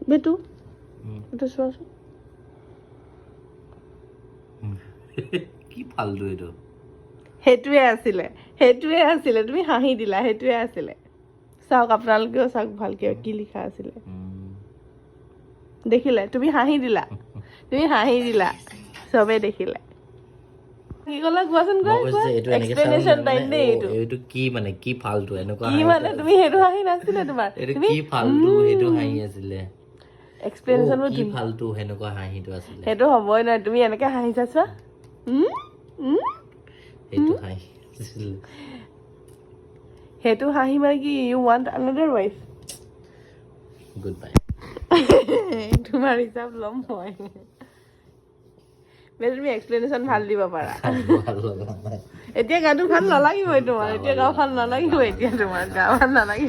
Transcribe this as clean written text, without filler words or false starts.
বেটু এটা চোৱাচোন কি ফালতু এইটো সেইটোৱে আছিলে তুমি হাঁহি দিলা সেইটোৱে আছিলে চাওক আপোনালোকেও চাওক ভালকে কি লিখা আছিলে দেখিলে তুমি হাঁহি দিলা চবে দেখিলে কি ক'লা কোৱাচোন এক্সপ্লেনেশ্যন টাইম দেই এইটো কি মানে কি ফালতু এনেকুৱা কি মানে তুমি সেইটো হাঁহি নাছিলে তোমাৰ এইটো কি ফালতু সেইটো হাঁহি আছিলে এক্সপ্লেনেশ্যন কি ফালতু সেনেকুৱা হাঁহিটো আছিলে সেইটো হ'বই নহয় তুমি এনেকে হাঁহিছা চোৱা সেইটো হাঁহি আছিলে সেইটো হাঁহি মানে কি you want another wife goodbye তোমাৰ হিচাপ ল'ম মই তুমি এক্সপ্লেনেশ্যন ভাল দিব পাৰা এতিয়া গাটো ভাল নালাগিবই তোমাৰ এতিয়া গা ভাল নালাগিব এতিয়া তোমাৰ গা ভাল নালাগিব